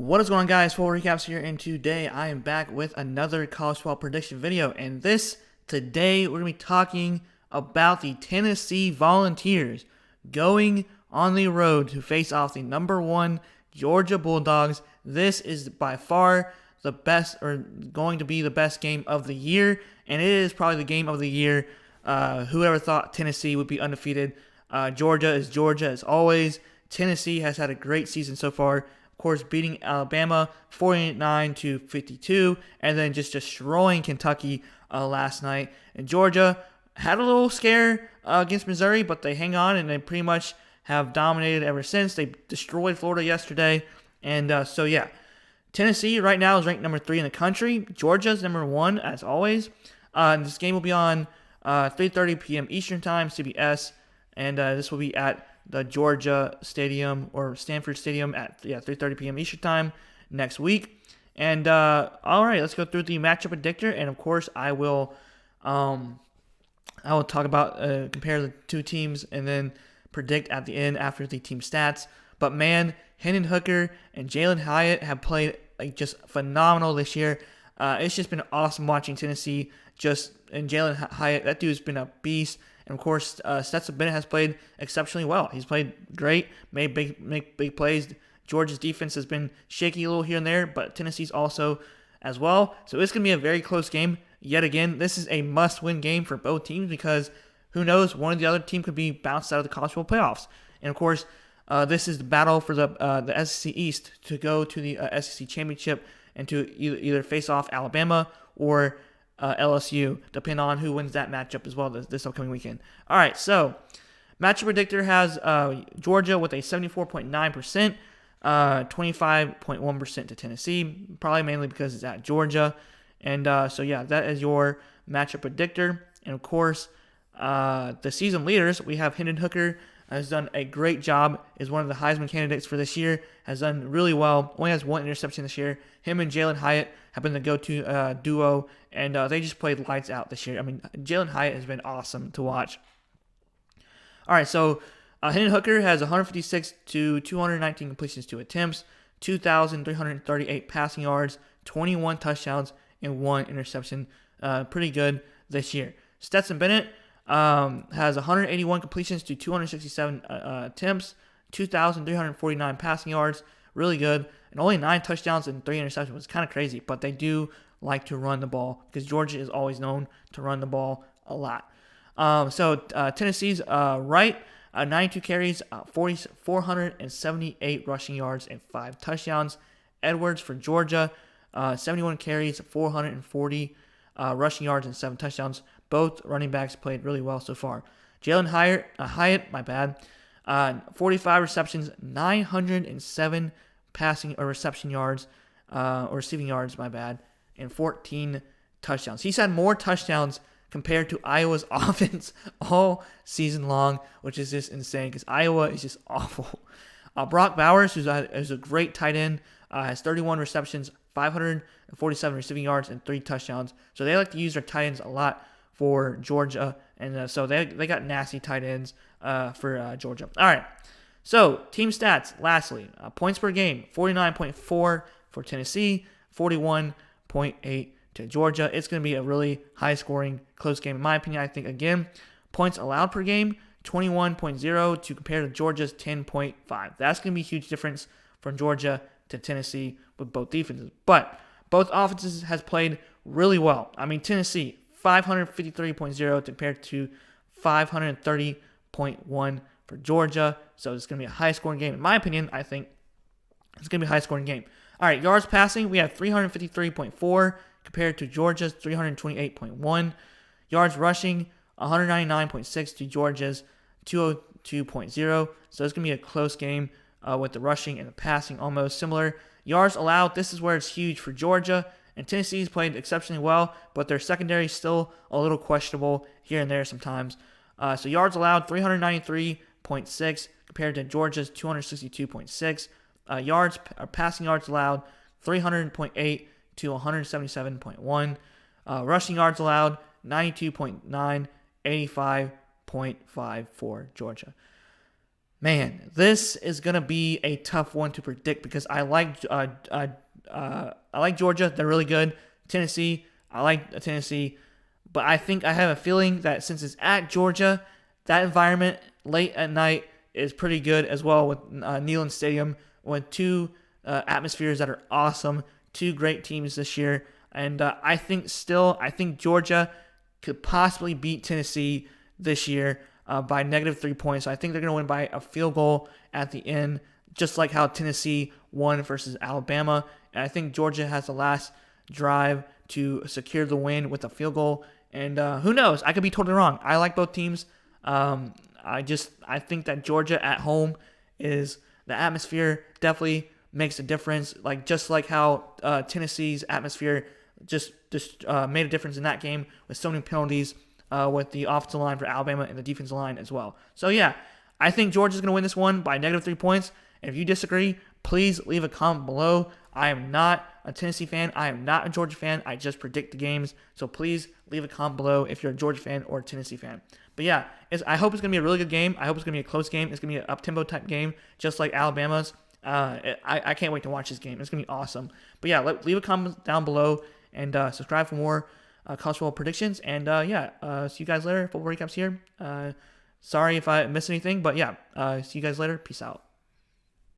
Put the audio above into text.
What is going on, guys? Full recaps here, and today I am back with another college football prediction video. And today we're going to be talking about the Tennessee Volunteers going on the road to face off the #1 Georgia Bulldogs. This is by far the best, or going to be the best game of the year, and it is probably the game of the year. Whoever thought Tennessee would be undefeated? Georgia is Georgia as always. Tennessee has had a great season so far. Of course, beating Alabama 49-52, and then just destroying Kentucky last night. And Georgia had a little scare against Missouri, but they hang on, and they pretty much have dominated ever since. They destroyed Florida yesterday, and so yeah. Tennessee right now is ranked number 3 in the country. Georgia's number 1 as always. And this game will be on 3:30 p.m. Eastern Time, CBS, and this will be at the Georgia Stadium or Stanford Stadium at 3:30 p.m. Eastern Time next week. And all right, let's go through the matchup predictor, and of course I will talk about compare the two teams and then predict at the end after the team stats. But man, Hendon Hooker and Jalen Hyatt have played just phenomenal this year. It's just been awesome watching Tennessee. And Jalen Hyatt, that dude's been a beast. And of course, Stetson Bennett has played exceptionally well. He's played great, made big plays. Georgia's defense has been shaky a little here and there, but Tennessee's also as well. So it's going to be a very close game. Yet again, this is a must-win game for both teams because who knows, one or the other team could be bounced out of the college football playoffs. And of course, this is the battle for the SEC East to go to the SEC championship and to either face off Alabama or LSU, depending on who wins that matchup as well this upcoming weekend. All right, so matchup predictor has Georgia with a 74.9%, 25.1% to Tennessee, probably mainly because it's at Georgia. And so yeah, that is your matchup predictor. And of course, the season leaders, we have Hendon Hooker, has done a great job, is one of the Heisman candidates for this year, has done really well, only has 1 interception this year. Him and Jalen Hyatt have been the go-to duo, and they just played lights out this year. I mean, Jalen Hyatt has been awesome to watch. All right, so Hendon Hooker has 156 to 219 completions to attempts, 2,338 passing yards, 21 touchdowns, and 1 interception. Pretty good this year. Stetson Bennett has 181 completions to 267 attempts, 2,349 passing yards, really good, and only 9 touchdowns and 3 interceptions. It's kind of crazy, but they do like to run the ball because Georgia is always known to run the ball a lot. So Tennessee's right, 92 carries, 478 rushing yards, and 5 touchdowns. Edwards for Georgia, 71 carries, 440 rushing yards, and 7 touchdowns. Both running backs played really well so far. Jalen Hyatt, 45 receptions, 907 passing or reception yards, or receiving yards, and 14 touchdowns. He's had more touchdowns compared to Iowa's offense all season long, which is just insane because Iowa is just awful. Brock Bowers, who's a great tight end, has 31 receptions, 547 receiving yards, and 3 touchdowns. So they like to use their tight ends a lot for Georgia, and so they got nasty tight ends for Georgia. All right, so team stats, lastly, points per game, 49.4 for Tennessee, 41.8 to Georgia. It's going to be a really high-scoring, close game, in my opinion. I think, again, points allowed per game, 21.0 to compare to Georgia's 10.5. That's going to be a huge difference from Georgia to Tennessee with both defenses. But both offenses has played really well. I mean, Tennessee, 553.0 compared to 530.1 for Georgia. So it's going to be a high-scoring game. In my opinion, I think it's going to be a high-scoring game. All right, yards passing, we have 353.4 compared to Georgia's 328.1. Yards rushing, 199.6 to Georgia's 202.0. So it's going to be a close game with the rushing and the passing almost similar. Yards allowed, this is where it's huge for Georgia. And Tennessee's played exceptionally well, but their secondary is still a little questionable here and there sometimes. So yards allowed, 393.6 compared to Georgia's 262.6. Passing yards allowed, 300.8 to 177.1. Rushing yards allowed, 92.9, 85.5 for Georgia. Man, this is gonna be a tough one to predict because I like Georgia. They're really good. Tennessee, I like Tennessee, but I think I have a feeling that since it's at Georgia, that environment late at night is pretty good as well with Neyland Stadium with two atmospheres that are awesome. Two great teams this year, and I think Georgia could possibly beat Tennessee this year by negative 3 points. So I think they're going to win by a field goal at the end, just like how Tennessee won versus Alabama. And I think Georgia has the last drive to secure the win with a field goal. And who knows? I could be totally wrong. I like both teams. I think that Georgia at home is the atmosphere definitely makes a difference. Just like how Tennessee's atmosphere just made a difference in that game with so many penalties with the offensive line for Alabama and the defensive line as well. So yeah, I think Georgia's going to win this one by negative 3 points. And if you disagree, please leave a comment below. I am not a Tennessee fan. I am not a Georgia fan. I just predict the games. So please leave a comment below if you're a Georgia fan or a Tennessee fan. But yeah, I hope it's going to be a really good game. I hope it's going to be a close game. It's going to be an up-tempo type game, just like Alabama's. I can't wait to watch this game. It's going to be awesome. But yeah, leave a comment down below and subscribe for more college football predictions. And see you guys later. Football recaps here. Sorry if I missed anything, but yeah, see you guys later. Peace out.